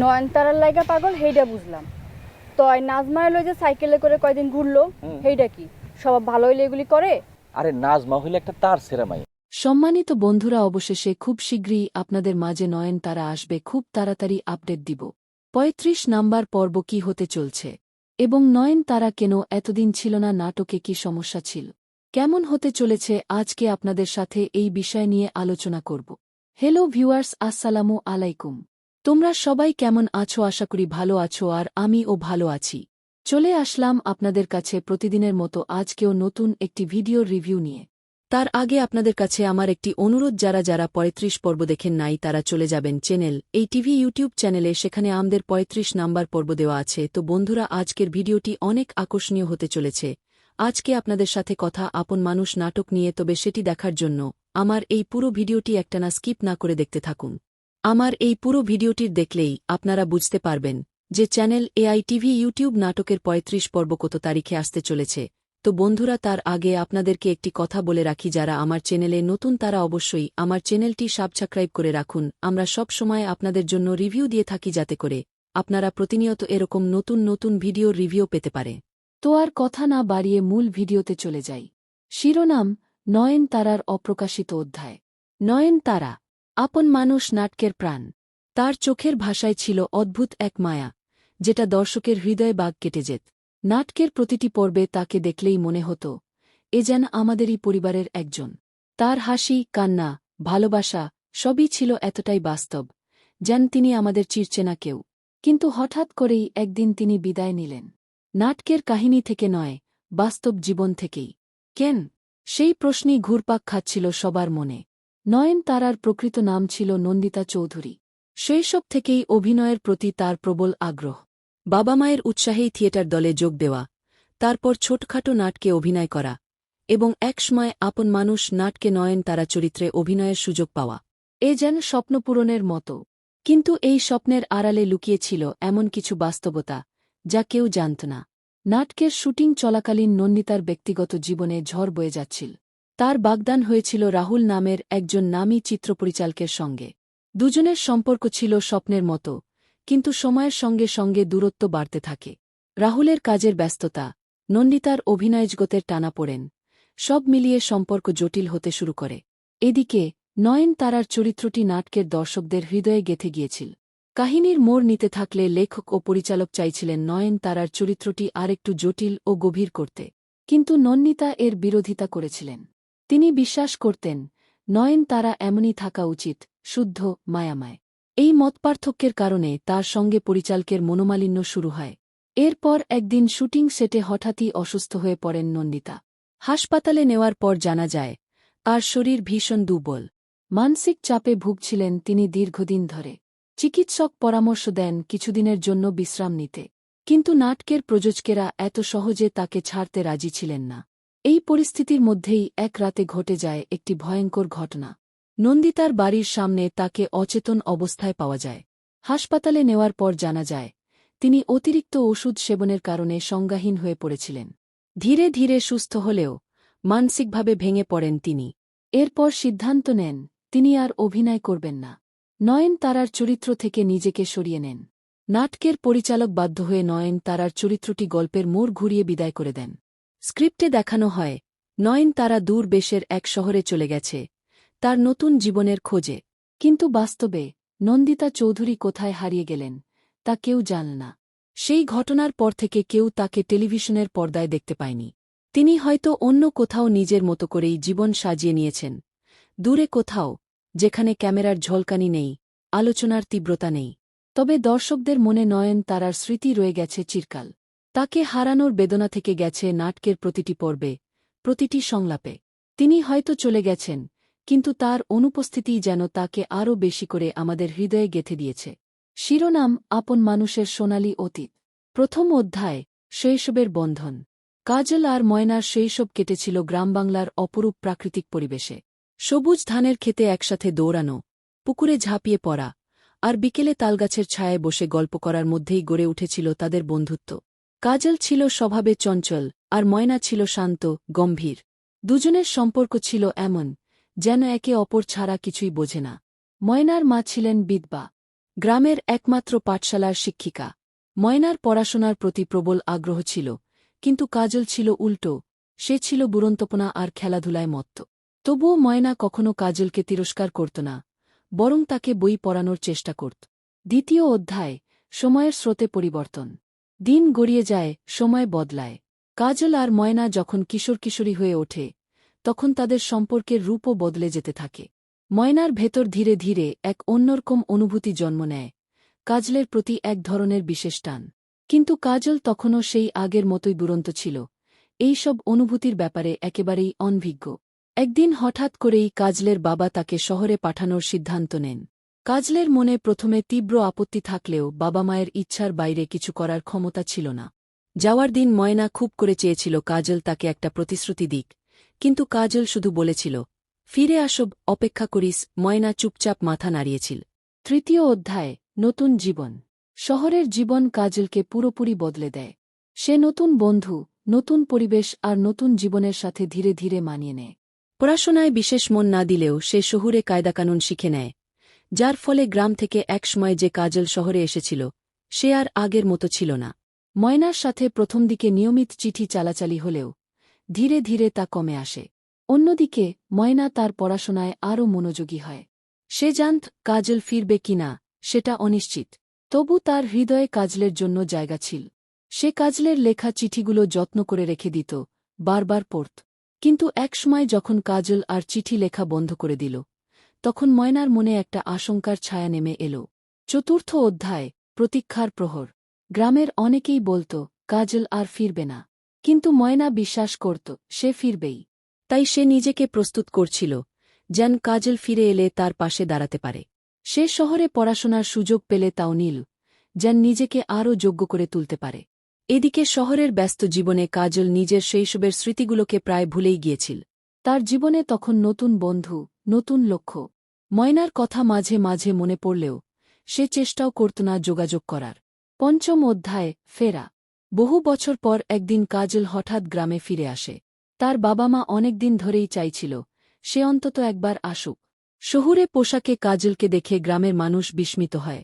নয়নতারার লাইগা পাগল হেইডা বুঝলাম। তয় নাজমা লই যে সাইকেলে করে কয়দিন ঘুরলো, হেইডা কি সব ভালো হইলে এগুলি করে? আরে নাজমা হইলে একটা তার ছেড়া মাই। সম্মানিত বন্ধুরা, অবশেষে খুব শীঘ্রই আপনাদের মাঝে নয়নতারা আসবে, খুব তাড়াতাড়ি আপডেট দিব। ৩৫ নাম্বার পর্ব কি হতে চলছে এবং নয়নতারা কেন এতদিন ছিল না নাটকে, কি সমস্যা ছিল, কেমন হতে চলেছে, আজকে আপনাদের সাথে এই বিষয় নিয়ে আলোচনা করব। হ্যালো ভিউয়ার্স, আসসালামু আলাইকুম। তোমরা সবাই কেমন আছো? আশা করি ভালো আছো, আর আমিও ভালো আছি। চলে আসলাম আপনাদের কাছে প্রতিদিনের মতো আজকেও নতুন একটি ভিডিওর রিভিউ নিয়ে। তার আগে আপনাদের কাছে আমার একটি অনুরোধ, যারা যারা ৩৫ পর্ব দেখেন নাই তারা চলে যাবেন চ্যানেল এই টিভি ইউটিউব চ্যানেলে, সেখানে আমাদের ৩৫ নাম্বার পর্ব দেওয়া আছে। তো বন্ধুরা, আজকের ভিডিওটি অনেক আকর্ষণীয় হতে চলেছে। আজকে আপনাদের সাথে কথা আপন মানুষ নাটক নিয়ে, তবে সেটি দেখার জন্য আমার এই পুরো ভিডিওটি একটানা স্কিপ না করে দেখতে থাকুন। আমার এই পুরো ভিডিওটির দেখলেই আপনারা বুঝতে পারবেন যে চ্যানেল এআই টিভি ইউটিউব নাটকের ৩৫ পর্ব কত তারিখে আসতে চলেছে। তো বন্ধুরা, তার আগে আপনাদেরকে একটি কথা বলে রাখি, যারা আমার চ্যানেলে নতুন তারা অবশ্যই আমার চ্যানেলটি সাবস্ক্রাইব করে রাখুন। আমরা সব সময় আপনাদের জন্য রিভিউ দিয়ে থাকি, যাতে করে আপনারা প্রতিনিয়ত এরকম নতুন নতুন ভিডিওর রিভিউ পেতে পারে। তো আর কথা না বাড়িয়ে মূল ভিডিওতে চলে যাই। শিরোনাম: নয়নতারার অপ্রকাশিত অধ্যায়। নয়নতারা, আপন মানুষ নাটকের প্রাণ। তার চোখের ভাষায় ছিল অদ্ভুত এক মায়া, যেটা দর্শকের হৃদয়ে বাগ কেটে যেত। নাটকের প্রতিটি পর্বে তাকে দেখলেই মনে হতো এ যেন আমাদেরই পরিবারের একজন। তার হাসি, কান্না, ভালোবাসা সবই ছিল এতটাই বাস্তব, যেন তিনি আমাদের চিরচেনা কেউ। কিন্তু হঠাৎ করেই একদিন তিনি বিদায় নিলেন। নাটকের কাহিনী থেকে নয়, বাস্তব জীবন থেকেই। কেন? সেই প্রশ্নই ঘুরপাক খাচ্ছিল সবার মনে। নয়নতারার প্রকৃত নাম ছিল নন্দিতা চৌধুরী। শৈশব থেকেই অভিনয়ের প্রতি তার প্রবল আগ্রহ। বাবা মায়ের উৎসাহেই থিয়েটার দলে যোগ দেওয়া, তারপর ছোটখাটো নাটকে অভিনয় করা, এবং একসময় আপন মানুষ নাটকে নয়নতারা চরিত্রে অভিনয়ের সুযোগ পাওয়া। এ যেন স্বপ্নপূরণের মতো। কিন্তু এই স্বপ্নের আড়ালে লুকিয়েছিল এমন কিছু বাস্তবতা যা কেউ জানত না। নাটকের শুটিং চলাকালীন নন্দিতার ব্যক্তিগত জীবনে ঝড় বয়ে যাচ্ছিল। তার বাগদান হয়েছিল রাহুল নামের একজন নামী চিত্রপরিচালকের সঙ্গে। দুজনের সম্পর্ক ছিল স্বপ্নের মতো, কিন্তু সময়ের সঙ্গে সঙ্গে দূরত্ব বাড়তে থাকে। রাহুলের কাজের ব্যস্ততা, নন্দিতার অভিনয়জগতের টানাপোড়েন, সব মিলিয়ে সম্পর্ক জটিল হতে শুরু করে। এদিকে নয়নতারার চরিত্রটি নাটকের দর্শকদের হৃদয়ে গেঁথে গিয়েছিল। কাহিনীর মোড় নিতে থাকলে লেখক ও পরিচালক চাইছিলেন নয়নতারার চরিত্রটি আরেকটু জটিল ও গভীর করতে। কিন্তু নন্দিতা এর বিরোধিতা করেছিলেন। তিনি বিশ্বাস করতেন নয়নতারা এমনই থাকা উচিত, শুদ্ধ, মায়াময়। এই মতপার্থক্যের কারণে তার সঙ্গে পরিচালকের মনোমালিন্য শুরু হয়। এরপর একদিন শুটিং সেটে হঠাৎই অসুস্থ হয়ে পড়েন নন্দিতা। হাসপাতালে নেওয়ার পর জানা যায় তার শরীর ভীষণ দুর্বল। মানসিক চাপে ভুগছিলেন তিনি দীর্ঘদিন ধরে। চিকিৎসক পরামর্শ দেন কিছুদিনের জন্য বিশ্রাম নিতে, কিন্তু নাটকের প্রযোজকেরা এত সহজে তাকে ছাড়তে রাজি ছিলেন না। এই পরিস্থিতির মধ্যেই এক রাতে ঘটে যায় একটি ভয়ঙ্কর ঘটনা। নন্দিতার বাড়ির সামনে তাকে অচেতন অবস্থায় পাওয়া যায়। হাসপাতালে নেওয়ার পর জানা যায় তিনি অতিরিক্ত ওষুধ সেবনের কারণে সংজ্ঞাহীন হয়ে পড়েছিলেন। ধীরে ধীরে সুস্থ হলেও মানসিকভাবে ভেঙে পড়েন তিনি। এরপর সিদ্ধান্ত নেন তিনি আর অভিনয় করবেন না। নয়নতারার চরিত্র থেকে নিজেকে সরিয়ে নেন। নাটকের পরিচালক বাধ্য হয়ে নয়নতারার চরিত্রটি গল্পের মোড় ঘুরিয়ে বিদায় করে দেন। স্ক্রিপ্টে দেখানো হয় নয়নতারা দূর দেশের এক শহরে চলে গেছে তার নতুন জীবনের খোঁজে। কিন্তু বাস্তবে নন্দিতা চৌধুরী কোথায় হারিয়ে গেলেন তা কেউ জানে না। সেই ঘটনার পর থেকে কেউ তাকে টেলিভিশনের পর্দায় দেখতে পায়নি। তিনি হয়তো অন্য কোথাও নিজের মতো করেই জীবন সাজিয়ে নিয়েছেন, দূরে কোথাও, যেখানে ক্যামেরার ঝলকানি নেই, আলোচনার তীব্রতা নেই। তবে দর্শকদের মনে নয়নতারার স্মৃতি রয়ে গেছে চিরকাল। তাকে হারানোর বেদনা থেকে গেছে নাটকের প্রতিটি পর্বে, প্রতিটি সংলাপে। তিনি হয়তো চলে গেছেন, কিন্তু তার অনুপস্থিতিই যেন তাকে আরও বেশি করে আমাদের হৃদয়ে গেঁথে দিয়েছে। শিরোনাম: আপন মানুষের সোনালি অতীত। প্রথম অধ্যায়: শৈশবের বন্ধন। কাজল আর ময়নার শৈশব কেটেছিল গ্রামবাংলার অপরূপ প্রাকৃতিক পরিবেশে। সবুজ ধানের ক্ষেতে একসাথে দৌড়ানো, পুকুরে ঝাঁপিয়ে পড়া, আর বিকেলে তালগাছের ছায়ায় বসে গল্প করার মধ্যেই গড়ে উঠেছিল তাদের বন্ধুত্ব। কাজল ছিল স্বভাবে চঞ্চল, আর ময়না ছিল শান্ত, গম্ভীর। দুজনের সম্পর্ক ছিল এমন যেন একে অপর ছাড়া কিছুই বোঝে না। ময়নার মা ছিলেন বিধবা, গ্রামের একমাত্র পাঠশালার শিক্ষিকা। ময়নার পড়াশোনার প্রতি প্রবল আগ্রহ ছিল, কিন্তু কাজল ছিল উল্টো, সে ছিল বুড়ন্তপনা আর খেলাধুলায় মত্ত। তবুও ময়না কখনো কাজলকে তিরস্কার করত না, বরং তাকে বই পড়ানোর চেষ্টা করত। দ্বিতীয় অধ্যায়, সময়ের স্রোতে পরিবর্তন। দিন গড়িয়ে যায়, সময় বদলায়। কাজল আর ময়না যখন কিশোর কিশোরী হয়ে ওঠে, তখন তাদের সম্পর্কের রূপও বদলে যেতে থাকে। ময়নার ভেতর ধীরে ধীরে এক অন্যরকম অনুভূতি জন্ম নেয়, কাজলের প্রতি এক ধরনের বিশেষ টান। কিন্তু কাজল তখনও সেই আগের মতোই দুরন্ত ছিল, এই সব অনুভূতির ব্যাপারে একেবারেই অনভিজ্ঞ। একদিন হঠাৎ করেই কাজলের বাবা তাকে শহরে পাঠানোর সিদ্ধান্ত নেন। কাজলের মনে প্রথমে তীব্র আপত্তি থাকলেও বাবা মায়ের ইচ্ছার বাইরে কিছু করার ক্ষমতা ছিল না। যাওয়ার দিন ময়না খুব করে চেয়েছিল কাজল তাকে একটা প্রতিশ্রুতি দিক, কিন্তু কাজল শুধু বলেছিল, ফিরে আসব, অপেক্ষা করিস। ময়না চুপচাপ মাথা নাড়িয়েছিল। তৃতীয় অধ্যায়, নতুন জীবন। শহরের জীবন কাজলকে পুরোপুরি বদলে দেয়। সে নতুন বন্ধু, নতুন পরিবেশ আর নতুন জীবনের সাথে ধীরে ধীরে মানিয়ে নেয়। পড়াশোনায় বিশেষ মন না দিলেও সে শহুরে কায়দাকানুন শিখে নেয়, যার ফলে গ্রাম থেকে একসময় যে কাজল শহরে এসেছিল, সে আর আগের মতো ছিল না। ময়নার সাথে প্রথম দিকে নিয়মিত চিঠি চালাচালি হলেও ধীরে ধীরে তা কমে আসে। অন্যদিকে ময়না তার পড়াশোনায় আরও মনোযোগী হয়। সে জানত কাজল ফিরবে কিনা সেটা অনিশ্চিত, তবু তার হৃদয়ে কাজলের জন্য জায়গা ছিল। সে কাজলের লেখা চিঠিগুলো যত্ন করে রেখে দিত, বারবার পড়ত। কিন্তু একসময় যখন কাজল আর চিঠি লেখা বন্ধ করে দিল, তখন ময়নার মনে একটা আশঙ্কার ছায়া নেমে এল। চতুর্থ অধ্যায়, প্রতীক্ষার প্রহর। গ্রামের অনেকেই বলত কাজল আর ফিরবে না, কিন্তু ময়না বিশ্বাস করত সে ফিরবেই। তাই সে নিজেকে প্রস্তুত করছিল, যেন কাজল ফিরে এলে তার পাশে দাঁড়াতে পারে। সে শহরে পড়াশোনার সুযোগ পেলে তাও নিল, যেন নিজেকে আরও যোগ্য করে তুলতে পারে। এদিকে শহরের ব্যস্ত জীবনে কাজল নিজের শৈশবের স্মৃতিগুলোকে প্রায় ভুলেই গিয়েছিল। তার জীবনে তখন নতুন বন্ধু, নতুন লক্ষ্য। ময়নার কথা মাঝে মাঝে মনে পড়লেও সে চেষ্টাও করত না যোগাযোগ করার। পঞ্চম অধ্যায়, ফেরা। বহু বছর পর একদিন কাজল হঠাৎ গ্রামে ফিরে আসে। তার বাবা মা অনেকদিন ধরেই চাইছিল সে অন্তত একবার আসুক। শহুরে পোশাকে কাজলকে দেখে গ্রামের মানুষ বিস্মিত হয়।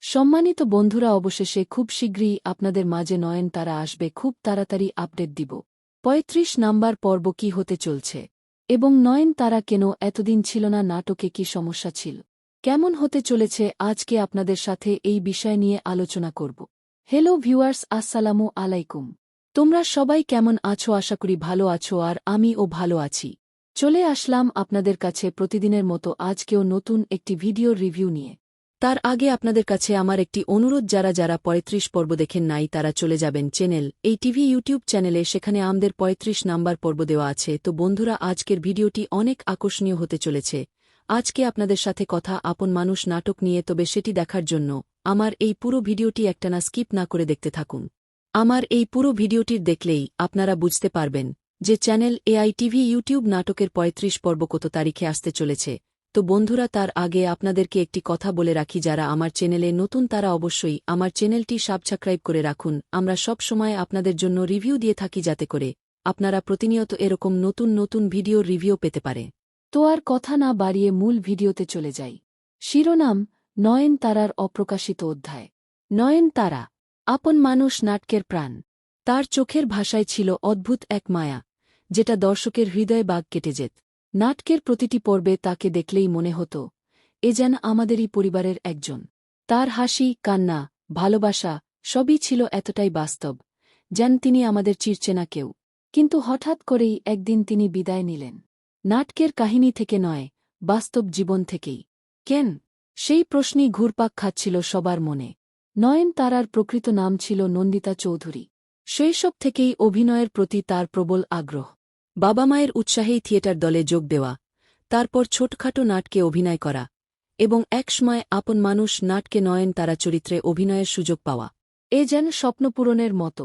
সম্মানিত বন্ধুরা, অবশেষে খুব শীঘ্রই আপনাদের মাঝে নয়নতারা আসবে, খুব তাড়াতাড়ি আপডেট দিব। ৩৫ নাম্বার পর্ব কী হতে চলছে এবং নয়নতারা কেন এতদিন ছিল না, নাটকে কী সমস্যা ছিল, কেমন হতে চলেছে, আজকে আপনাদের সাথে এই বিষয় নিয়ে আলোচনা করব। হ্যালো ভিউয়ার্স, আসসালামু আলাইকুম। তোমরা সবাই কেমন আছো? আশা করি ভালো আছো, আর আমিও ভালো আছি। চলে আসলাম আপনাদের কাছে প্রতিদিনের মতো আজকেও নতুন একটি ভিডিওর রিভিউ নিয়ে। তার আগে আপনাদের কাছে আমার একটি অনুরোধ, যারা যারা ৩৫ পর্ব দেখেন নাই তারা চলে যাবেন চ্যানেল এই টিভি ইউটিউব চ্যানেলে, সেখানে আমাদের ৩৫ নাম্বার পর্ব দেওয়া আছে। তো বন্ধুরা, আজকের ভিডিওটি অনেক আকর্ষণীয় হতে চলেছে। আজকে আপনাদের সাথে কথা আপন মানুষ নাটক নিয়ে, তবে সেটি দেখার জন্য আমার এই পুরো ভিডিওটি একটানা স্কিপ না করে দেখতে থাকুন। আমার এই পুরো ভিডিওটির দেখলেই আপনারা বুঝতে পারবেন যে চ্যানেল এআই টিভি ইউটিউব নাটকের ৩৫ পর্ব কত তারিখে আসতে চলেছে। তো বন্ধুরা, তার আগে আপনাদেরকে একটি কথা বলে রাখি, যারা আমার চ্যানেলে নতুন তারা অবশ্যই আমার চ্যানেলটি সাবস্ক্রাইব করে রাখুন। আমরা সব সময় আপনাদের জন্য রিভিউ দিয়ে থাকি, যাতে করে আপনারা প্রতিনিয়ত এরকম নতুন নতুন ভিডিওর রিভিউ পেতে পারে। তো আর কথা না বাড়িয়ে মূল ভিডিওতে চলে যাই। শিরোনাম, নয়নতারার অপ্রকাশিত অধ্যায়। নয়নতারা, আপন মানুষ নাটকের প্রাণ। তার চোখের ভাষায় ছিল অদ্ভুত এক মায়া, যেটা দর্শকের হৃদয়ে বাগ কেটে যেত। নাটকের প্রতিটি পর্বে তাকে দেখলেই মনে হতো এ যেন আমাদেরই পরিবারের একজন। তার হাসি, কান্না, ভালোবাসা সবই ছিল এতটাই বাস্তব, যেন তিনি আমাদের চিরচেনা কেউ। কিন্তু হঠাৎ করেই একদিন তিনি বিদায় নিলেন। নাটকের কাহিনী থেকে নয়, বাস্তব জীবন থেকেই। কেন? সেই প্রশ্নই ঘুরপাক খাচ্ছিল সবার মনে। নয়নতারার প্রকৃত নাম ছিল নন্দিতা চৌধুরী। শৈশব থেকেই অভিনয়ের প্রতি তার প্রবল আগ্রহ। বাবা মায়ের উৎসাহেই থিয়েটার দলে যোগ দেওয়া, তারপর ছোটখাটো নাটকে অভিনয় করা, এবং একসময় আপন মানুষ নাটকে নয়নতারা চরিত্রে অভিনয়ের সুযোগ পাওয়া। এ যেন স্বপ্নপূরণের মতো।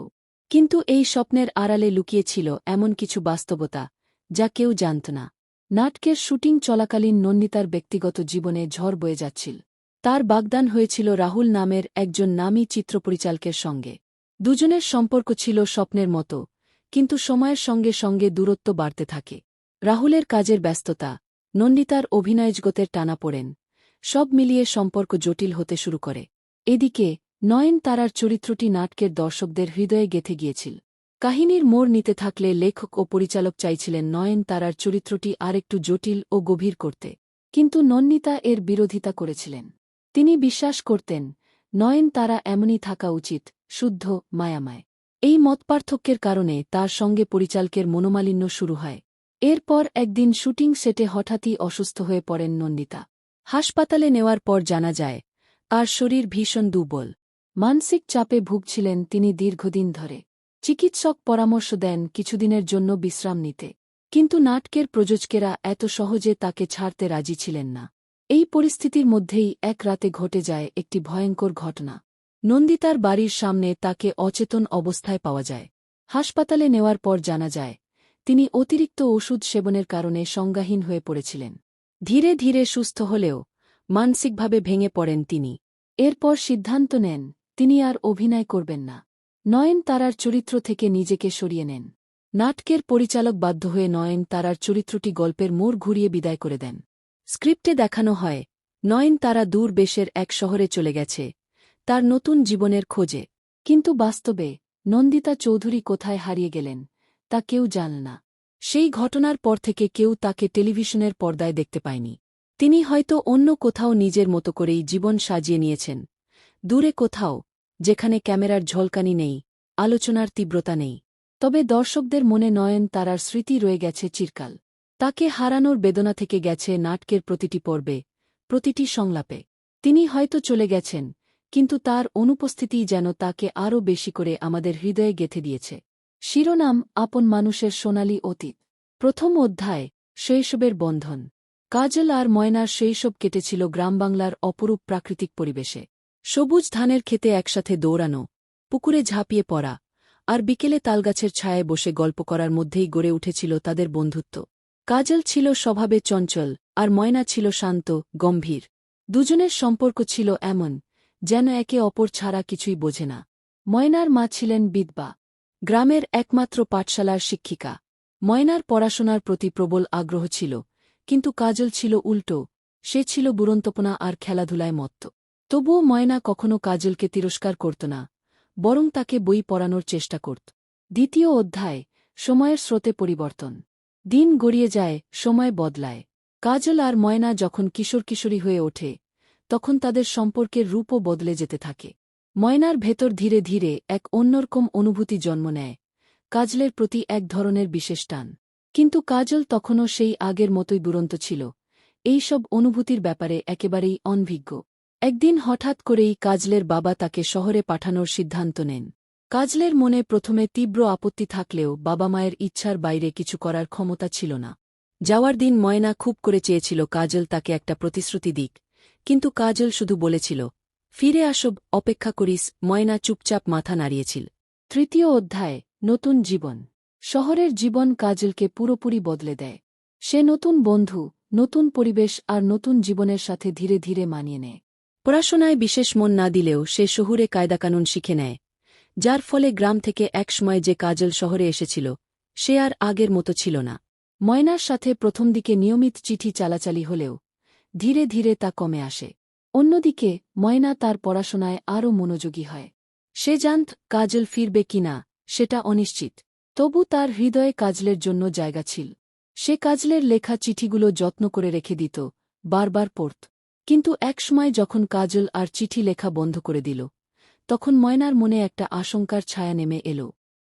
কিন্তু এই স্বপ্নের আড়ালে লুকিয়েছিল এমন কিছু বাস্তবতা যা কেউ জানত না। নাটকের শুটিং চলাকালীন নন্দিতার ব্যক্তিগত জীবনে ঝড় বয়ে যাচ্ছিল। তার বাগদান হয়েছিল রাহুল নামের একজন নামী চিত্রপরিচালকের সঙ্গে। দুজনের সম্পর্ক ছিল স্বপ্নের মতো, কিন্তু সময়ের সঙ্গে সঙ্গে দূরত্ব বাড়তে থাকে। রাহুলের কাজের ব্যস্ততা, নন্দিতার অভিনয়জগতের টানাপোড়েন, সব মিলিয়ে সম্পর্ক জটিল হতে শুরু করে। এদিকে নয়নতারার চরিত্রটি নাটকের দর্শকদের হৃদয়ে গেঁথে গিয়েছিল। কাহিনীর মোড় নিতে থাকলে লেখক ও পরিচালক চাইছিলেন নয়নতারার চরিত্রটি আরেকটু জটিল ও গভীর করতে, কিন্তু নন্দিতা এর বিরোধিতা করেছিলেন। তিনি বিশ্বাস করতেন নয়নতারা এমনই থাকা উচিত, শুদ্ধ, মায়াময়। এই মতপার্থক্যের কারণে তার সঙ্গে পরিচালকের মনোমালিন্য শুরু হয়। এরপর একদিন শুটিং সেটে হঠাৎই অসুস্থ হয়ে পড়েন নন্দিতা। হাসপাতালে নেওয়ার পর জানা যায় তার শরীর ভীষণ দুর্বল। মানসিক চাপে ভুগছিলেন তিনি দীর্ঘদিন ধরে। চিকিৎসক পরামর্শ দেন কিছুদিনের জন্য বিশ্রাম নিতে, কিন্তু নাটকের প্রযোজকেরা এত সহজে তাকে ছাড়তে রাজি ছিলেন না। এই পরিস্থিতির মধ্যেই এক রাতে ঘটে যায় একটি ভয়ঙ্কর ঘটনা। নন্দিতার বাড়ির সামনে তাকে অচেতন অবস্থায় পাওয়া যায়। হাসপাতালে নেওয়ার পর জানা যায় তিনি অতিরিক্ত ওষুধ সেবনের কারণে সংজ্ঞাহীন হয়ে পড়েছিলেন। ধীরে ধীরে সুস্থ হলেও মানসিকভাবে ভেঙে পড়েন তিনি। এরপর সিদ্ধান্ত নেন তিনি আর অভিনয় করবেন না। নয়নতারার চরিত্র থেকে নিজেকে সরিয়ে নেন। নাটকের পরিচালক বাধ্য হয়ে নয়নতারার চরিত্রটি গল্পের মোড় ঘুরিয়ে বিদায় করে দেন। স্ক্রিপ্টে দেখানো হয় নয়নতারা দূর দেশের এক শহরে চলে গেছে তার নতুন জীবনের খোঁজে, কিন্তু বাস্তবে নন্দিতা চৌধুরী কোথায় হারিয়ে গেলেন তা কেউ জান না। সেই ঘটনার পর থেকে কেউ তাকে টেলিভিশনের পর্দায় দেখতে পায়নি। তিনি হয়তো অন্য কোথাও নিজের মতো করেই জীবন সাজিয়ে নিয়েছেন, দূরে কোথাও, যেখানে ক্যামেরার ঝলকানি নেই, আলোচনার তীব্রতা নেই। তবে দর্শকদের মনে নয়নতারার স্মৃতি রয়ে গেছে চিরকাল। তাকে হারানোর বেদনা থেকে গেছে নাটকের প্রতিটি পর্বে, প্রতিটি সংলাপে। তিনি হয়তো চলে গেছেন, কিন্তু তার অনুপস্থিতিই যেন তাকে আরও বেশি করে আমাদের হৃদয়ে গেঁথে দিয়েছে। শিরোনাম: আপন মানুষের সোনালি অতীত। প্রথম অধ্যায়: শৈশবের বন্ধন। কাজল আর ময়নার শৈশব কেটেছিল গ্রামবাংলার অপরূপ প্রাকৃতিক পরিবেশে। সবুজ ধানের ক্ষেতে একসাথে দৌড়ানো, পুকুরে ঝাঁপিয়ে পড়া, আর বিকেলে তালগাছের ছায়ায় বসে গল্প করার মধ্যেই গড়ে উঠেছিল তাদের বন্ধুত্ব। কাজল ছিল স্বভাবে চঞ্চল, আর ময়না ছিল শান্ত, গম্ভীর। দুজনের সম্পর্ক ছিল এমন, যেন একে অপর ছাড়া কিছুই বোঝে না। ময়নার মা ছিলেন বিধবা, গ্রামের একমাত্র পাঠশালার শিক্ষিকা। ময়নার পড়াশোনার প্রতি প্রবল আগ্রহ ছিল, কিন্তু কাজল ছিল উল্টো, সে ছিল বুড়ন্তপনা আর খেলাধুলায় মত্ত। তবুও ময়না কখনো কাজলকে তিরস্কার করত না, বরং তাকে বই পড়ানোর চেষ্টা করত। দ্বিতীয় অধ্যায়: সময়ের স্রোতে পরিবর্তন। দিন গড়িয়ে যায়, সময় বদলায়। কাজল আর ময়না যখন কিশোর কিশোরী হয়ে ওঠে, তখন তাদের সম্পর্কের রূপও বদলে যেতে থাকে। ময়নার ভেতর ধীরে ধীরে এক অন্যরকম অনুভূতি জন্ম নেয়, কাজলের প্রতি এক ধরনের বিশেষ টান। কিন্তু কাজল তখনও সেই আগের মতোই দুরন্ত ছিল, এই সব অনুভূতির ব্যাপারে একেবারেই অনভিজ্ঞ। একদিন হঠাৎ করেই কাজলের বাবা তাকে শহরে পাঠানোর সিদ্ধান্ত নেন। কাজলের মনে প্রথমে তীব্র আপত্তি থাকলেও বাবা মায়ের ইচ্ছার বাইরে কিছু করার ক্ষমতা ছিল না। যাওয়ার দিন ময়না খুব করে চেয়েছিল কাজল তাকে একটা প্রতিশ্রুতি দিক, কিন্তু কাজল শুধু বলেছিল, ফিরে আসব, অপেক্ষা করিস। ময়না চুপচাপ মাথা নাড়িয়েছিল। তৃতীয় অধ্যায়: নতুন জীবন। শহরের জীবন কাজলকে পুরোপুরি বদলে দেয়। সে নতুন বন্ধু, নতুন পরিবেশ আর নতুন জীবনের সাথে ধীরে ধীরে মানিয়ে নেয়। পড়াশোনায় বিশেষ মন না দিলেও সে শহুরে কায়দাকানুন শিখে নেয়, যার ফলে গ্রাম থেকে একসময় যে কাজল শহরে এসেছিল, সে আর আগের মতো ছিল না। ময়নার সাথে প্রথম দিকে নিয়মিত চিঠি চালাচালি হলেও ধীরে ধীরে তা কমে আসে। অন্যদিকে ময়না তার পড়াশোনায় আরও মনোযোগী হয়। সে জানত কাজল ফিরবে কিনা সেটা অনিশ্চিত, তবু তার হৃদয়ে কাজলের জন্য জায়গা ছিল। সে কাজলের লেখা চিঠিগুলো যত্ন করে রেখে দিত, বারবার পড়ত। কিন্তু একসময় যখন কাজল আর চিঠি লেখা বন্ধ করে দিল, তখন ময়নার মনে একটা আশঙ্কার ছায়া নেমে এল।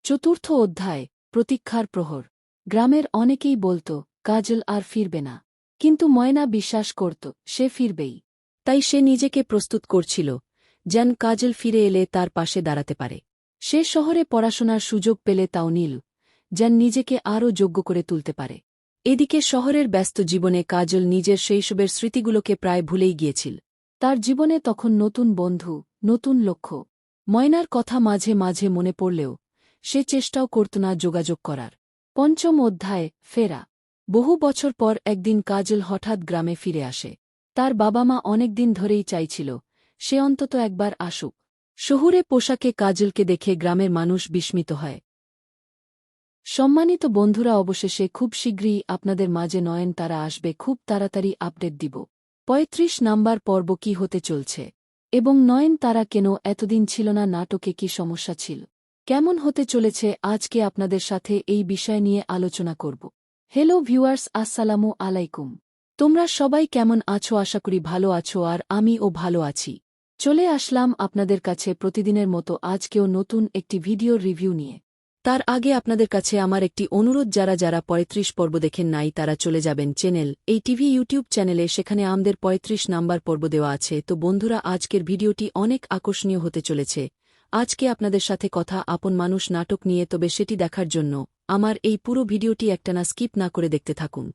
চতুর্থ অধ্যায়: প্রতীক্ষার প্রহর। গ্রামের অনেকেই বলত কাজল আর ফিরবে না, কিন্তু ময়না বিশ্বাস করত সে ফিরবেই। তাই সে নিজেকে প্রস্তুত করছিল, যেন কাজল ফিরে এলে তার পাশে দাঁড়াতে পারে। সে শহরে পড়াশোনার সুযোগ পেলে তাও নিল, যেন নিজেকে আরও যোগ্য করে তুলতে পারে। এদিকে শহরের ব্যস্ত জীবনে কাজল নিজের শৈশবের স্মৃতিগুলোকে প্রায় ভুলেই গিয়েছিল। তার জীবনে তখন নতুন বন্ধু, নতুন লক্ষ্য। ময়নার কথা মাঝে মাঝে মনে পড়লেও সে চেষ্টাও করত না যোগাযোগ করার। পঞ্চম অধ্যায়: ফেরা। বহু বছর পর একদিন কাজল হঠাৎ গ্রামে ফিরে আসে। তার বাবা মা অনেকদিন ধরেই চাইছিল সে অন্তত একবার আসুক। শহুরে পোশাকে কাজলকে দেখে গ্রামের মানুষ বিস্মিত হয়। সম্মানিত বন্ধুরা, অবশেষে খুব শীঘ্রই আপনাদের মাঝে নয়নতারা আসবে। খুব তাড়াতাড়ি আপডেট দিব। ৩৫ নাম্বার পর্ব কি হতে চলছে এবং নয়নতারা কেন এতদিন ছিল না, নাটকে কি সমস্যা ছিল, কেমন হতে চলেছে, আজকে আপনাদের সাথে এই বিষয় নিয়ে আলোচনা করব। হ্যালো ভিউয়ার্স, আসসালামু আলাইকুম। তোমরা সবাই কেমন আছো? আশা করি ভালো আছো, আর আমিও ভালো আছি। চলে আসলাম আপনাদের কাছে প্রতিদিনের মতো আজকেও নতুন একটি ভিডিওর রিভিউ নিয়ে। তার আগে আপনাদের কাছে আমার একটি অনুরোধ, যারা যারা ৩৫ পর্ব দেখেন নাই তারা চলে যাবেন চ্যানেল এই টিভি ইউটিউব চ্যানেলে, সেখানে আমাদের ৩৫ নাম্বার পর্ব দেওয়া আছে। তো বন্ধুরা, আজকের ভিডিওটি অনেক আকর্ষণীয় হতে চলেছে। আজকে আপনাদের সাথে কথা আপন মানুষ নাটক নিয়ে, তবে সেটি দেখার জন্য আমার এই পুরো ভিডিওটি একটানা স্কিপ না করে দেখতে থাকুন।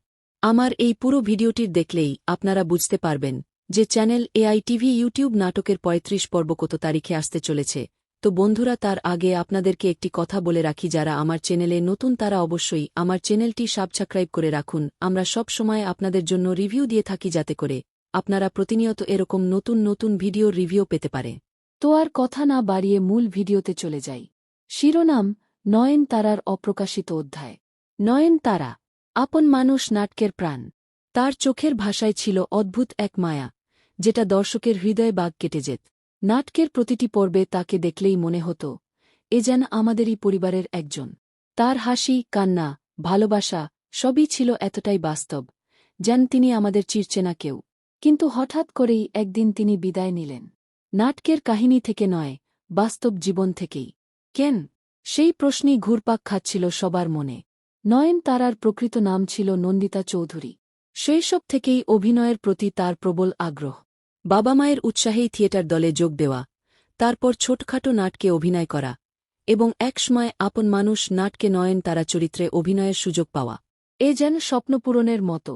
আমার এই পুরো ভিডিওটির দেখলেই আপনারা বুঝতে পারবেন যে চ্যানেল এআই টিভি ইউটিউব নাটকের ৩৫ পর্ব কত তারিখে আসতে চলেছে। তো বন্ধুরা, তার আগে আপনাদেরকে একটি কথা বলে রাখি, যারা আমার চ্যানেলে নতুন তারা অবশ্যই আমার চ্যানেলটি সাবস্ক্রাইব করে রাখুন। আমরা সব সময় আপনাদের জন্য রিভিউ দিয়ে থাকি, যাতে করে আপনারা প্রতিনিয়ত এরকম নতুন নতুন ভিডিওর রিভিউ পেতে পারে। তো আর কথা না বাড়িয়ে মূল ভিডিওতে চলে যাই। শিরোনাম: নয়নতারার অপ্রকাশিত অধ্যায়। নয়নতারা, আপন মানুষ নাটকের প্রাণ। তার চোখের ভাষায় ছিল অদ্ভুত এক মায়া, যেটা দর্শকের হৃদয়ে বাগ কেটে যেত। নাটকের প্রতিটি পর্বে তাকে দেখলেই মনে হতো এ যেন আমাদেরই পরিবারের একজন। তার হাসি, কান্না, ভালোবাসা সবই ছিল এতটাই বাস্তব, যেন তিনি আমাদের চিরচেনা কেউ। কিন্তু হঠাৎ করেই একদিন তিনি বিদায় নিলেন। নাটকের কাহিনী থেকে নয়, বাস্তব জীবন থেকেই। কেন? সেই প্রশ্নই ঘুরপাক খাচ্ছিল সবার মনে। নয়নতারার প্রকৃত নাম ছিল নন্দিতা চৌধুরী। শৈশব থেকেই অভিনয়ের প্রতি তার প্রবল আগ্রহ। বাবা মায়ের উৎসাহেই থিয়েটার দলে যোগ দেওয়া, তারপর ছোটখাটো নাটকে অভিনয় করা, এবং একসময় আপন মানুষ নাটকে নয়নতারা চরিত্রে অভিনয়ের সুযোগ পাওয়া। এ যেন স্বপ্নপূরণের মতো।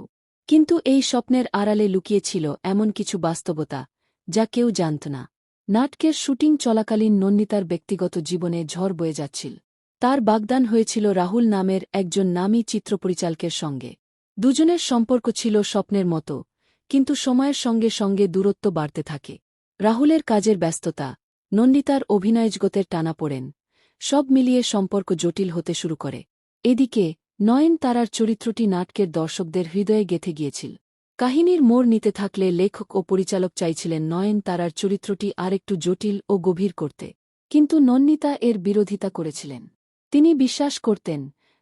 কিন্তু এই স্বপ্নের আড়ালে লুকিয়েছিল এমন কিছু বাস্তবতা যা কেউ জানত না। নাটকের শুটিং চলাকালীন নন্দিতার ব্যক্তিগত জীবনে ঝড় বয়ে যাচ্ছিল। তার বাগদান হয়েছিল রাহুল নামের একজন নামী চিত্রপরিচালকের সঙ্গে। দুজনের সম্পর্ক ছিল স্বপ্নের মতো, কিন্তু সময়ের সঙ্গে সঙ্গে দূরত্ব বাড়তে থাকে। রাহুলের কাজের ব্যস্ততা, নন্দিতার অভিনয়জগতের টানাপোড়েন, সব মিলিয়ে সম্পর্ক জটিল হতে শুরু করে। এদিকে নয়নতারার চরিত্রটি নাটকের দর্শকদের হৃদয়ে গেঁথে গিয়েছিল। কাহিনীর মোড় নিতে থাকলে লেখক ও পরিচালক চাইছিলেন নয়নতারার চরিত্রটি আরেকটু জটিল ও গভীর করতে, কিন্তু নন্দিতা এর বিরোধিতা করেছিলেন। তিনি বিশ্বাস করতেন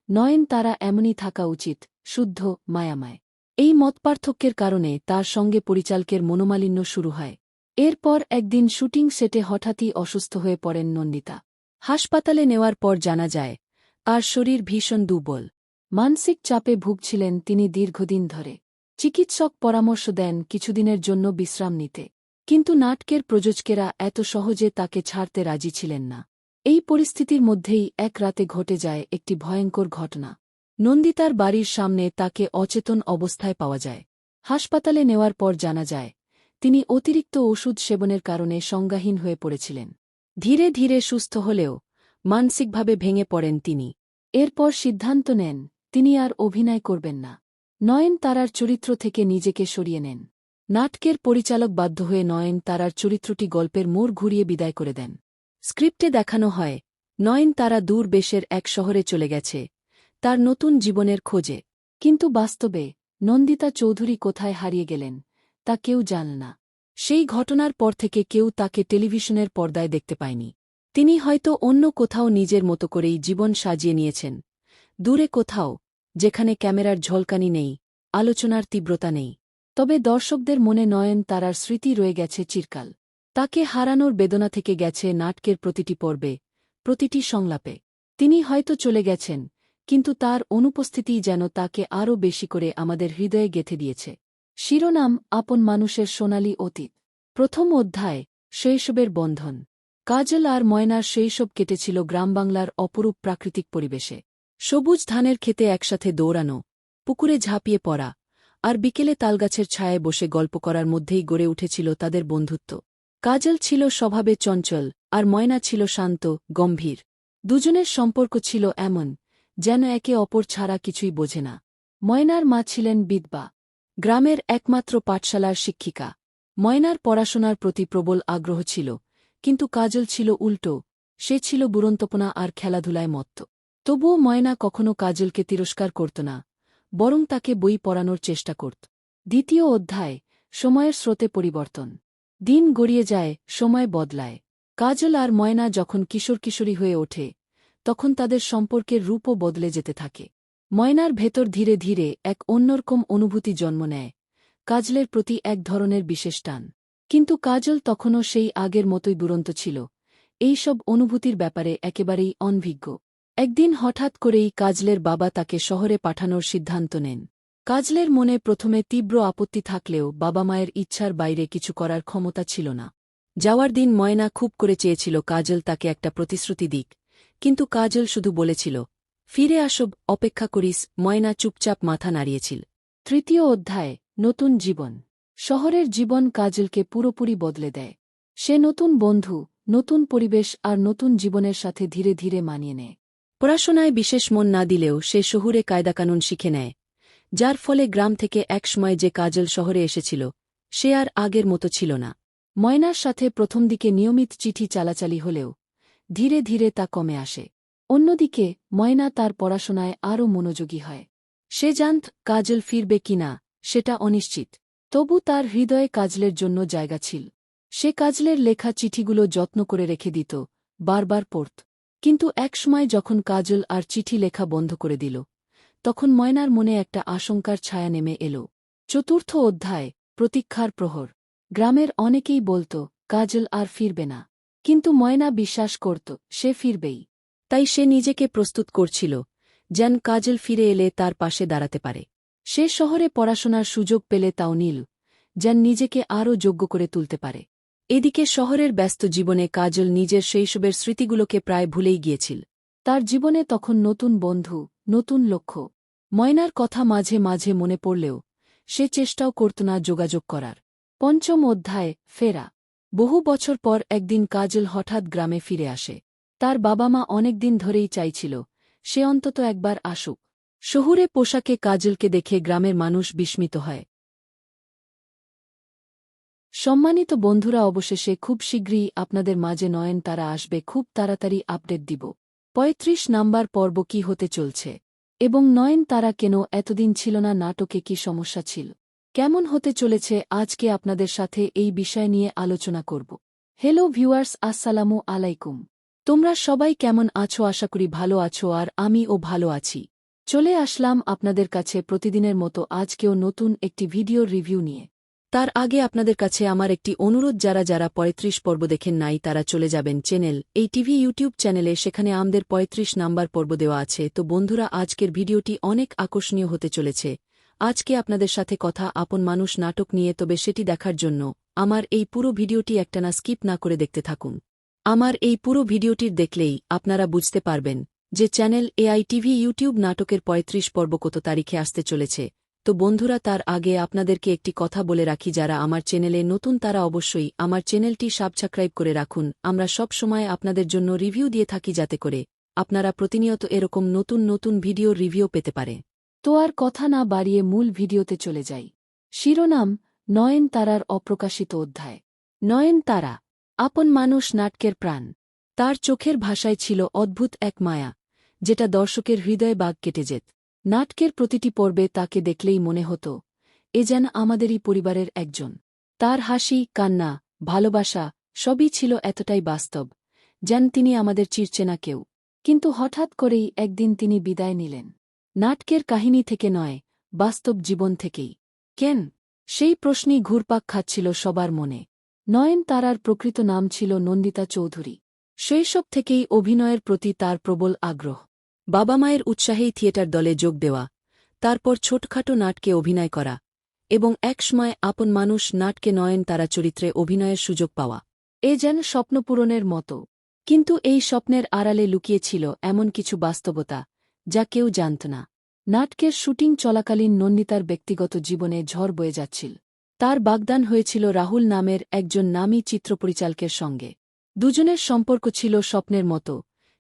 নয়নতারা এমনই থাকা উচিত, শুদ্ধ, মায়াময়। এই মতপার্থক্যের কারণে তার সঙ্গে পরিচালকের মনোমালিন্য শুরু হয়। এরপর একদিন শুটিং সেটে হঠাৎই অসুস্থ হয়ে পড়েন নন্দিতা। হাসপাতালে নেওয়ার পর জানা যায় তার শরীর ভীষণ দুর্বল। মানসিক চাপে ভুগছিলেন তিনি দীর্ঘদিন ধরে। চিকিৎসক পরামর্শ দেন কিছুদিনের জন্য বিশ্রাম নিতে, কিন্তু নাটকের প্রযোজকেরা এত সহজে তাকে ছাড়তে রাজি ছিলেন না। এই পরিস্থিতির মধ্যেই এক রাতে ঘটে যায় একটি ভয়ঙ্কর ঘটনা। নন্দিতার বাড়ির সামনে তাকে অচেতন অবস্থায় পাওয়া যায়। হাসপাতালে নেওয়ার পর জানা যায় তিনি অতিরিক্ত ওষুধ সেবনের কারণে সংজ্ঞাহীন হয়ে পড়েছিলেন। ধীরে ধীরে সুস্থ হলেও মানসিকভাবে ভেঙে পড়েন তিনি। এরপর সিদ্ধান্ত নেন তিনি আর অভিনয় করবেন না। নয়নতারার চরিত্র থেকে নিজেকে সরিয়ে নেন। নাটকের পরিচালক বাধ্য হয়ে নয়নতারার চরিত্রটি গল্পের মোড় ঘুরিয়ে বিদায় করে দেন। স্ক্রিপ্টে দেখানো হয় নয়নতারা দূর দেশের এক শহরে চলে গেছে তার নতুন জীবনের খোঁজে। কিন্তু বাস্তবে নন্দিতা চৌধুরী কোথায় হারিয়ে গেলেন তা কেউ জানে না। সেই ঘটনার পর থেকে কেউ তাকে টেলিভিশনের পর্দায় দেখতে পায়নি। তিনি হয়তো অন্য কোথাও নিজের মতো করেই জীবন সাজিয়ে নিয়েছেন, দূরে কোথাও, যেখানে ক্যামেরার ঝলকানি নেই, আলোচনার তীব্রতা নেই। তবে দর্শকদের মনে নয়নতারার স্মৃতি রয়ে গেছে চিরকাল। তাকে হারানোর বেদনা থেকে গেছে নাটকের প্রতিটি পর্বে, প্রতিটি সংলাপে। তিনি হয়তো চলে গেছেন, কিন্তু তার অনুপস্থিতিই যেন তাকে আরও বেশি করে আমাদের হৃদয়ে গেঁথে দিয়েছে। শিরোনাম: আপন মানুষের সোনালী অতীত। প্রথম অধ্যায়: শৈশবের বন্ধন। কাজল আর ময়নার শৈশব কেটেছিল গ্রামবাংলার অপরূপ প্রাকৃতিক পরিবেশে। সবুজ ধানের খেতে একসাথে দৌড়ানো, পুকুরে ঝাঁপিয়ে পড়া, আর বিকেলে তালগাছের ছায়ায় বসে গল্প করার মধ্যেই গড়ে উঠেছিল তাদের বন্ধুত্ব। কাজল ছিল স্বভাবে চঞ্চল, আর ময়না ছিল শান্ত, গম্ভীর। দুজনের সম্পর্ক ছিল এমন যেন একে অপর ছাড়া কিছুই বোঝে না। ময়নার মা ছিলেন বিধবা, গ্রামের একমাত্র পাঠশালার শিক্ষিকা। ময়নার পড়াশোনার প্রতি প্রবল আগ্রহ ছিল, কিন্তু কাজল ছিল উল্টো, সে ছিল বুড়ন্তপনা আর খেলাধুলায় মত্ত। তবুও ময়না কখনো কাজলকে তিরস্কার করত না, বরং তাকে বই পড়ানোর চেষ্টা করত। দ্বিতীয় অধ্যায়: সময়ের স্রোতে পরিবর্তন। দিন গড়িয়ে যায়, সময় বদলায়। কাজল আর ময়না যখন কিশোর কিশোরী হয়ে ওঠে তখন তাদের সম্পর্কের রূপও বদলে যেতে থাকে। ময়নার ভেতর ধীরে ধীরে এক অন্যরকম অনুভূতি জন্ম নেয়, কাজলের প্রতি এক ধরনের বিশেষ টান। কিন্তু কাজল তখনও সেই আগের মতোই দুরন্ত ছিল, এইসব অনুভূতির ব্যাপারে একেবারেই অনভিজ্ঞ। একদিন হঠাৎ করেই কাজলের বাবা তাকে শহরে পাঠানোর সিদ্ধান্ত নেন। কাজলের মনে প্রথমে তীব্র আপত্তি থাকলেও বাবা মায়ের ইচ্ছার বাইরে কিছু করার ক্ষমতা ছিল না। যাওয়ার দিন ময়না খুব করে চেয়েছিল কাজল তাকে একটা প্রতিশ্রুতি দিক, কিন্তু কাজল শুধু বলেছিল, ফিরে আসব, অপেক্ষা করিস। ময়না চুপচাপ মাথা নাড়িয়েছিল। তৃতীয় অধ্যায়, নতুন জীবন। শহরের জীবন কাজলকে পুরোপুরি বদলে দেয়। সে নতুন বন্ধু, নতুন পরিবেশ আর নতুন জীবনের সাথে ধীরে ধীরে মানিয়ে নেয়। পড়াশোনায় বিশেষ মন না দিলেও সে শহুরে কায়দাকানুন শিখে নেয়, যার ফলে গ্রাম থেকে একসময় যে কাজল শহরে এসেছিল সে আর আগের মতো ছিল না। ময়নার সাথে প্রথম দিকে নিয়মিত চিঠি চালাচালি হলেও ধীরে ধীরে তা কমে আসে। অন্যদিকে ময়না তার পড়াশোনায় আরও মনোযোগী হয়। সে জানত কাজল ফিরবে কিনা সেটা অনিশ্চিত, তবু তার হৃদয়ে কাজলের জন্য জায়গা ছিল। সে কাজলের লেখা চিঠিগুলো যত্ন করে রেখে দিত, বারবার পড়ত। কিন্তু একসময় যখন কাজল আর চিঠি লেখা বন্ধ করে দিল তখন ময়নার মনে একটা আশঙ্কার ছায়া নেমে এল। চতুর্থ অধ্যায়, প্রতীক্ষার প্রহর। গ্রামের অনেকেই বলত কাজল আর ফিরবে না, কিন্তু ময়না বিশ্বাস করত সে ফিরবেই। তাই সে নিজেকে প্রস্তুত করছিল, যেন কাজল ফিরে এলে তার পাশে দাঁড়াতে পারে। সে শহরে পড়াশোনার সুযোগ পেলে তাও নিল, যেন নিজেকে আরও যোগ্য করে তুলতে পারে। এদিকে শহরের ব্যস্ত জীবনে কাজল নিজের শৈশবের স্মৃতিগুলোকে প্রায় ভুলেই গিয়েছিল। তার জীবনে তখন নতুন বন্ধু, নতুন লক্ষ্য। ময়নার কথা মাঝে মাঝে মনে পড়লেও সে চেষ্টাও করত না যোগাযোগ করার। পঞ্চম অধ্যায়, ফেরা। বহু বছর পর একদিন কাজল হঠাৎ গ্রামে ফিরে আসে। তার বাবা মা অনেকদিন ধরেই চাইছিল সে অন্তত একবার আসুক। শহুরে পোশাকে কাজলকে দেখে গ্রামের মানুষ বিস্মিত হয়। সম্মানিত বন্ধুরা, অবশেষে খুব শীঘ্রই আপনাদের মাঝে নয়নতারা আসবে, খুব তাড়াতাড়ি আপডেট দিব। ৩৫ নাম্বার পর্ব কি হতে চলছে এবং নয়নতারা কেন এতদিন ছিল না, নাটকে কি সমস্যা ছিল, কেমন হতে চলেছে, আজকে আপনাদের সাথে এই বিষয় নিয়ে আলোচনা করব। হ্যালো ভিউয়ার্স, আসসালামু আলাইকুম। তোমরা সবাই কেমন আছো? আশা করি ভালো আছো, আর আমিও ভালো আছি। চলে আসলাম আপনাদের কাছে প্রতিদিনের মতো আজকেও নতুন একটি ভিডিওর রিভিউ নিয়ে। তার আগে আপনাদের কাছে আমার একটি অনুরোধ, যারা যারা ৩৫ পর্ব দেখেন নাই তারা চলে যাবেন চ্যানেল এই টিভি ইউটিউব চ্যানেলে, সেখানে আমাদের ৩৫ নাম্বার পর্ব দেওয়া আছে। তো বন্ধুরা, আজকের ভিডিওটি অনেক আকর্ষণীয় হতে চলেছে। আজকে আপনাদের সাথে কথা আপন মানুষ নাটক নিয়ে, তবে সেটি দেখার জন্য আমার এই পুরো ভিডিওটি একটানা স্কিপ না করে দেখতে থাকুন। আমার এই পুরো ভিডিওটির দেখলেই আপনারা বুঝতে পারবেন যে চ্যানেল এআই টিভি ইউটিউব নাটকের ৩৫ পর্ব কত তারিখে আসতে চলেছে। তো বন্ধুরা, তার আগে আপনাদেরকে একটি কথা বলে রাখি, যারা আমার চ্যানেলে নতুন তারা অবশ্যই আমার চ্যানেলটি সাবস্ক্রাইব করে রাখুন। আমরা সব সময় আপনাদের জন্য রিভিউ দিয়ে থাকি, যাতে করে আপনারা প্রতিনিয়ত এরকম নতুন নতুন ভিডিওর রিভিউ পেতে পারে। তো আর কথা না বাড়িয়ে মূল ভিডিওতে চলে যাই। শিরোনাম, নয়নতারার অপ্রকাশিত অধ্যায়। নয়নতারা, আপন মানুষ নাটকের প্রাণ। তার চোখের ভাষায় ছিল অদ্ভুত এক মায়া, যেটা দর্শকের হৃদয়ে বাগ কেটে যেত। নাটকের প্রতিটি পর্বে তাকে দেখলেই মনে হতো এ যেন আমাদেরই পরিবারের একজন। তার হাসি, কান্না, ভালোবাসা সবই ছিল এতটাই বাস্তব, যেন তিনি আমাদের চিরচেনা কেউ। কিন্তু হঠাৎ করেই একদিন তিনি বিদায় নিলেন। নাটকের কাহিনী থেকে নয়, বাস্তব জীবন থেকেই। কেন? সেই প্রশ্নই ঘুরপাক খাচ্ছিল সবার মনে। নয়নতারার প্রকৃত নাম ছিল নন্দিতা চৌধুরী। শৈশব থেকেই অভিনয়ের প্রতি তার প্রবল আগ্রহ। বাবা মায়ের উৎসাহেই থিয়েটার দলে যোগ দেওয়া, তারপর ছোটখাটো নাটকে অভিনয় করা এবং একসময় আপন মানুষ নাটকে নয়নতারা চরিত্রে অভিনয়ের সুযোগ পাওয়া, এ যেন স্বপ্নপূরণের মতো। কিন্তু এই স্বপ্নের আড়ালে লুকিয়েছিল এমন কিছু বাস্তবতা যা কেউ জানত না। নাটকের শুটিং চলাকালীন নন্দিতার ব্যক্তিগত জীবনে ঝড় বয়ে যাচ্ছিল। তার বাগদান হয়েছিল রাহুল নামের একজন নামী চিত্রপরিচালকের সঙ্গে। দুজনের সম্পর্ক ছিল স্বপ্নের মতো,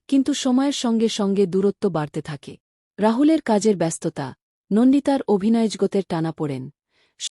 কিন্তু সময়ের সঙ্গে সঙ্গে দূরত্ব বাড়তে থাকে। রাহুলের কাজের ব্যস্ততা, নন্দিতার অভিনয়জগতের টানাপোড়েন